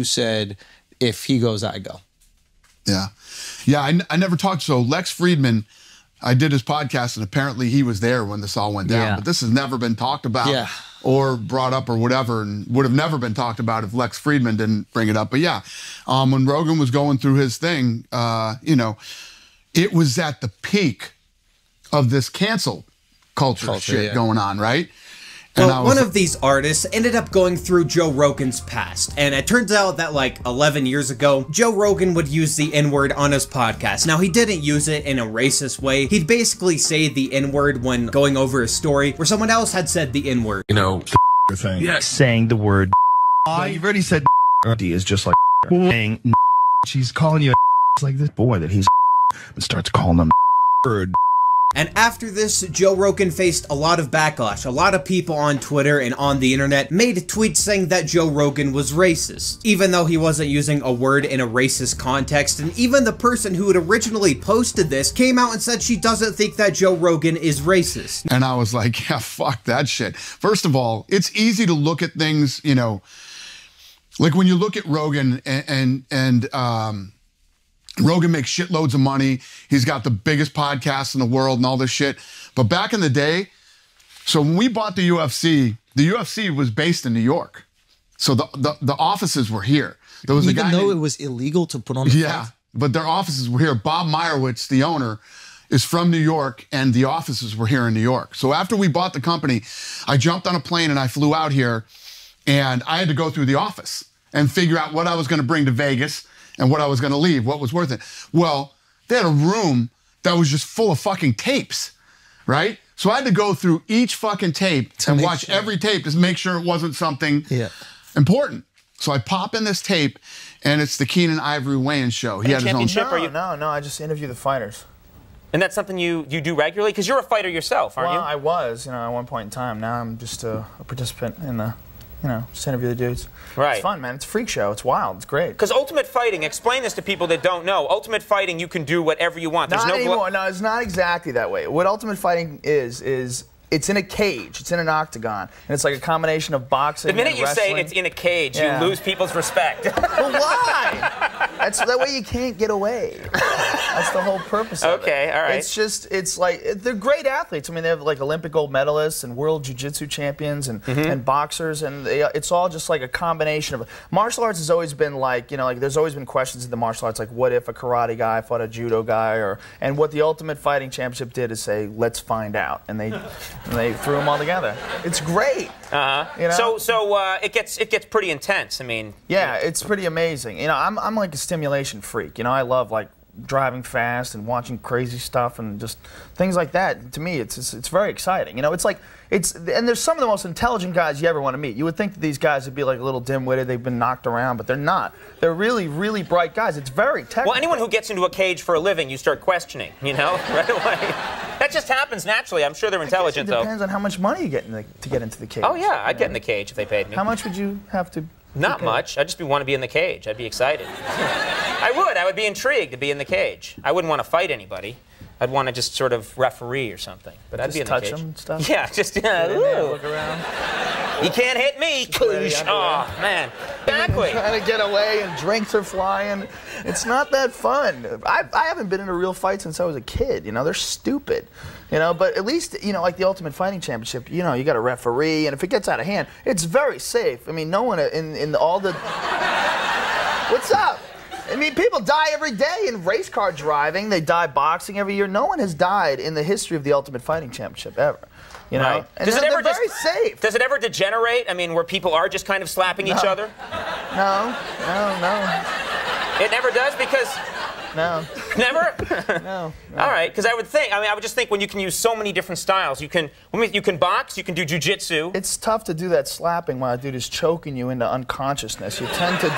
who said, if he goes, I go. Yeah. Yeah, I never talked. So Lex Friedman, I did his podcast, and apparently he was there when this all went down. Yeah. But this has never been talked about or brought up or whatever, and would have never been talked about if Lex Friedman didn't bring it up. But yeah, when Rogan was going through his thing, you know, it was at the peak of this cancel culture shit going on, right? Well, one of these artists ended up going through Joe Rogan's past, and it turns out that like 11 years ago, Joe Rogan would use the N-word on his podcast. Now, he didn't use it in a racist way. He'd basically say the N-word when going over a story where someone else had said the N-word. You know, the thing. Yeah, saying the word. You've already said is just like saying. She's calling you. It's like this boy that he's but starts calling them bird. And after this, Joe Rogan faced a lot of backlash. A lot of people on Twitter and on the internet made tweets saying that Joe Rogan was racist, even though he wasn't using a word in a racist context. And even the person who had originally posted this came out and said she doesn't think that Joe Rogan is racist. And I was like, yeah, fuck that shit. First of all, it's easy to look at things, you know, like when you look at Rogan and Rogan makes shitloads of money. He's got the biggest podcast in the world and all this shit. But back in the day, so when we bought the UFC was based in New York. So the offices were here. There was a guy Even though it was illegal to put on the fight? But their offices were here. Bob Meyerowitz, the owner, is from New York, and the offices were here in New York. So after we bought the company, I jumped on a plane and I flew out here, and I had to go through the office and figure out what I was going to bring to Vegas and what I was going to leave, what was worth it. Well, they had a room that was just full of fucking tapes, right? So I had to go through each fucking tape and watch every tape to make sure it wasn't something important. So I pop in this tape, and it's the Keenan Ivory weigh-in show. He had his own show. No, I just interview the fighters. And that's something you do regularly? Because you're a fighter yourself, aren't you? Well, I was, you know, at one point in time. Now I'm just a participant in the, you know, just interview the dudes. Right. It's fun, man. It's a freak show. It's wild. It's great. Because Ultimate Fighting, explain this to people that don't know. Ultimate Fighting, you can do whatever you want. There's not anymore. No, it's not exactly that way. What Ultimate Fighting is it's in a cage. It's in an octagon. And it's like a combination of boxing and wrestling. The minute you say it's in a cage, you lose people's respect. But why? That way you can't get away. That's the whole purpose of it. Okay, all right. It's just, it's like, they're great athletes. I mean, they have like Olympic gold medalists and world jiu-jitsu champions and boxers, and it's all just like a combination of, martial arts has always been like, you know, like there's always been questions in the martial arts, like what if a karate guy fought a judo guy, and what the Ultimate Fighting Championship did is say, let's find out, and they threw them all together. It's great. You know? So it gets pretty intense. I mean, yeah, it's pretty amazing. You know, I'm like a stimulation freak. You know, I love like driving fast and watching crazy stuff and just things like that. To me, it's very exciting. You know, it's like and there's some of the most intelligent guys you ever want to meet. You would think that these guys would be like a little dim-witted, they've been knocked around, but they're not. They're really, really bright guys. It's very technical. Well, anyone who gets into a cage for a living, you start questioning, you know, right away. That just happens naturally. I'm sure they're intelligent, though. It depends on how much money you get to get into the cage. Oh yeah, I'd get in the cage if they paid me. How much would you have to? Not much. I'd just want to be in the cage. I'd be excited. I would be intrigued to be in the cage. I wouldn't want to fight anybody. I'd want to just sort of referee or something. But I'd be in the cage. Touch them and stuff? Yeah, just look around. You can't hit me. Oh, man. Exactly. Trying to get away and drinks are flying. It's not that fun. I haven't been in a real fight since I was a kid. You know, they're stupid. You know, but at least, you know, like the Ultimate Fighting Championship, you know, you got a referee, and if it gets out of hand, it's very safe. I mean, no one in all the... What's up? I mean, people die every day in race car driving. They die boxing every year. No one has died in the history of the Ultimate Fighting Championship ever. You know? Right. And they're very safe. Does it ever degenerate? I mean, where people are just kind of slapping each other? No. It never does because... No. Never? No. All right, because I would just think when you can use so many different styles, you can box, you can do jiu-jitsu. It's tough to do that slapping while a dude is choking you into unconsciousness. You tend to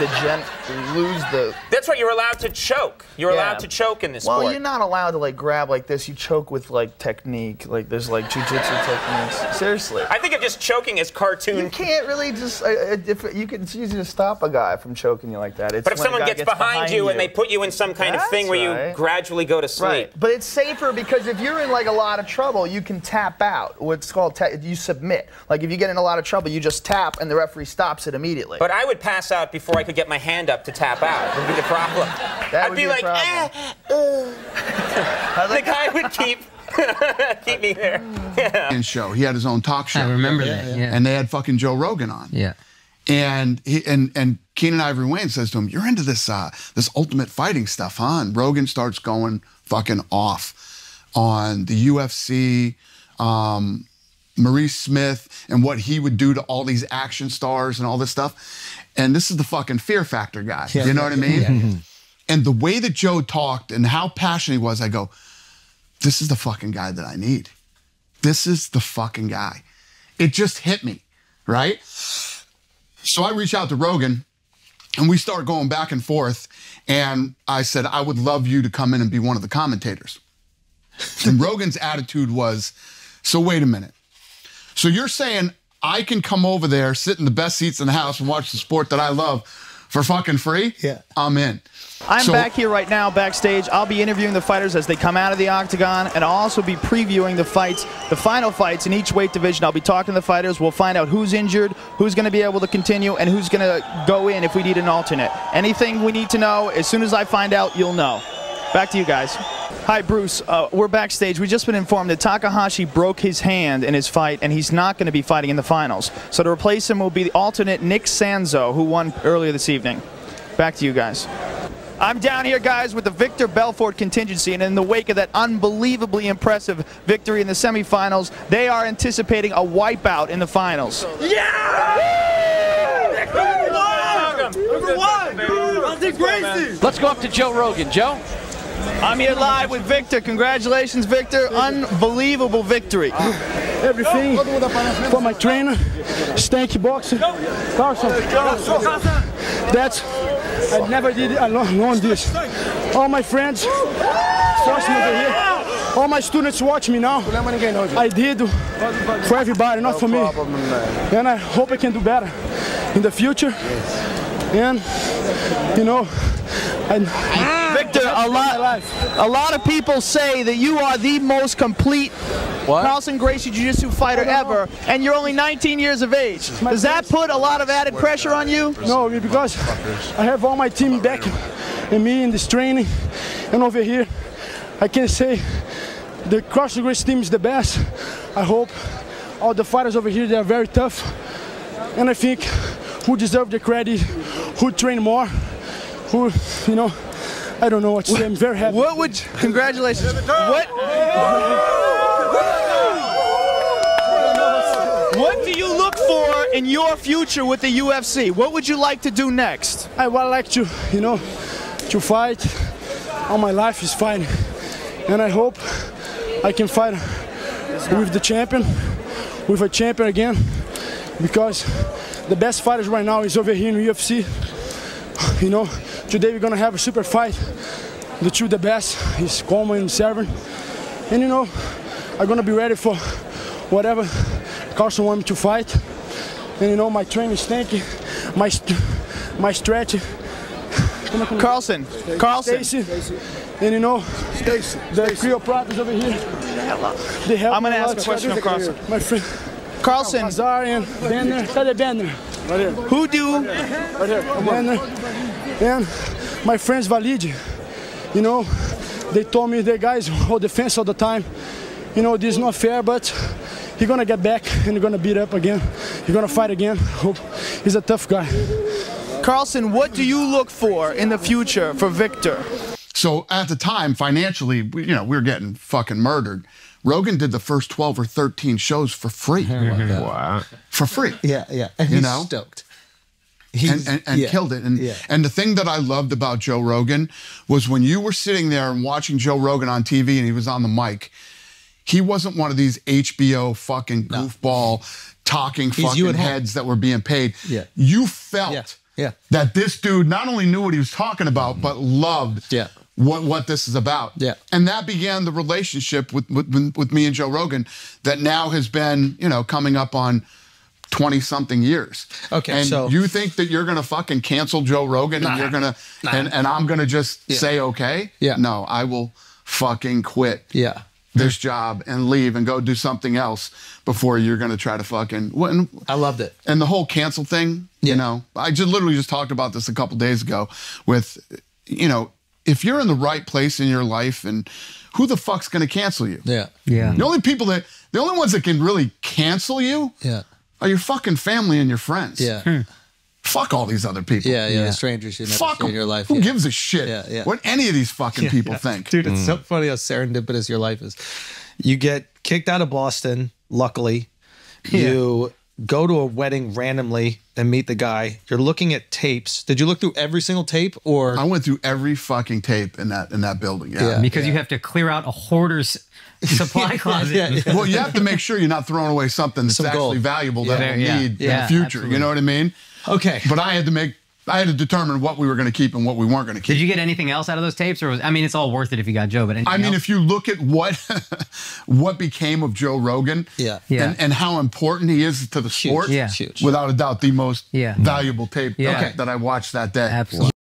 lose the... That's right, you're allowed to choke. You're allowed to choke in this sport. Well, you're not allowed to like grab like this. You choke with like technique. Like there's like jiu-jitsu techniques. Seriously. I think of just choking as cartoon. You can't really just, it's easy to stop a guy from choking you like that. It's but if someone gets behind you and they put you in some kind of thing where you gradually go to sleep. Right. But it's safer because if you're in like a lot of trouble, you can tap out. What's called you submit. Like if you get in a lot of trouble, you just tap and the referee stops it immediately. But I would pass out before I could get my hand up to tap out. Would be the problem. I'd be like, the guy would keep me there. Yeah. And show. He had his own talk show. I remember that. Yeah. And they had fucking Joe Rogan on. Yeah. And Keenan Ivory Wayne says to him, "You're into this this ultimate fighting stuff, huh?" And Rogan starts going fucking off on the UFC, Maurice Smith, and what he would do to all these action stars and all this stuff. And this is the fucking Fear Factor guy. Yeah. You know what I mean? Yeah. And the way that Joe talked and how passionate he was, I go, this is the fucking guy that I need. This is the fucking guy. It just hit me, right? So I reach out to Rogan and we start going back and forth. And I said, I would love you to come in and be one of the commentators. And Rogan's attitude was, so wait a minute. So you're saying I can come over there, sit in the best seats in the house and watch the sport that I love for fucking free? Yeah. I'm in. I'm back here right now backstage. I'll be interviewing the fighters as they come out of the octagon, and I'll also be previewing the fights, the final fights in each weight division. I'll be talking to the fighters. We'll find out who's injured, who's going to be able to continue, and who's going to go in if we need an alternate. Anything we need to know, as soon as I find out, you'll know. Back to you guys. Hi, Bruce. We're backstage. We've just been informed that Takahashi broke his hand in his fight, and he's not going to be fighting in the finals. So to replace him will be the alternate Nick Sanzo, who won earlier this evening. Back to you guys. I'm down here, guys, with the Victor Belfort contingency, and in the wake of that unbelievably impressive victory in the semifinals, they are anticipating a wipeout in the finals. Yeah! Number one! Let's go up to Joe Rogan. Joe? I'm here live with Victor. Congratulations, Victor. Unbelievable victory. Everything for my trainer, Stanky Boxing, Carson. I never did it alone this. All my friends forced me to here. All my students watch me now. I did for everybody, not for me. And I hope I can do better in the future. And, you know, Victor, a lot of people say that you are the most complete Carlson Gracie Jiu-Jitsu fighter ever, and you're only 19 years of age. Does that put a lot of added pressure on you? No, because I have all my team back and me in this training, and over here, I can say the Carlson Gracie team is the best. I hope all the fighters over here, they are very tough, and I think who deserve the credit, who train more, who, you know, I don't know what to say. I'm very happy. Congratulations. What do you look for in your future with the UFC? What would you like to do next? I would like to, you know, to fight. All my life is fighting. And I hope I can fight with the champion, with a champion again, because the best fighters right now is over here in UFC. You know, today we're gonna have a super fight. The two the best is Coleman and Severn. And you know, I'm gonna be ready for whatever Carlson wants me to fight. And you know, my training is tanky, my stretch. Carlson. Stacy. And you know, the chiropractors over here. They help. I'm gonna ask a question of Carlson. My friend Carlson. Azar and Banner. Banner. Right here. Who do? Right here. Banner. And my friends Valide. You know, they told me the guys hold defense all the time. You know, this is not fair, but he's gonna get back and he's gonna beat up again. He's gonna fight again. Hope he's a tough guy. Carlson, what do you look for in the future for Victor? So at the time, financially, we were getting fucking murdered. Rogan did the first 12 or 13 shows for free. Wow. For free. Yeah. And he's stoked. And killed it. And the thing that I loved about Joe Rogan was when you were sitting there and watching Joe Rogan on TV and he was on the mic, he wasn't one of these HBO fucking goofball talking fucking heads that were being paid. Yeah. You felt that this dude not only knew what he was talking about, but loved what this is about. Yeah. And that began the relationship with me and Joe Rogan that now has been, coming up on 20-something years. Okay, and so you think that you're gonna fucking cancel Joe Rogan and you're gonna and I'm gonna just say okay? Yeah. No, I will fucking quit. Yeah. This job and leave and go do something else before you're gonna try to fucking. I loved it. And the whole cancel thing, you know, I just literally just talked about this a couple days ago with, you know, if you're in the right place in your life, and who the fuck's gonna cancel you? Yeah. Yeah. The only ones that can really cancel you are your fucking family and your friends. Yeah. Fuck all these other people. Yeah, the strangers you never Fuck see in your life. Who gives a shit Yeah. what any of these fucking people think? Dude, it's so funny how serendipitous your life is. You get kicked out of Boston, luckily. You go to a wedding randomly and meet the guy. You're looking at tapes. Did you look through every single tape, or? I went through every fucking tape in that building. Yeah. Because you have to clear out a hoarder's supply closet. Well, you have to make sure you're not throwing away something that's Some actually gold. valuable that we'll need in Yeah, the future. absolutely. You know what I mean? Okay. But I had to determine what we were going to keep and what we weren't going to keep. Did you get anything else out of those tapes, or I mean, it's all worth it if you got Joe. But I mean, else? if you look at what became of Joe Rogan, and how important he is to the sport, Huge. without a doubt, the most Yeah. valuable tape Yeah. that I watched that day. Absolutely.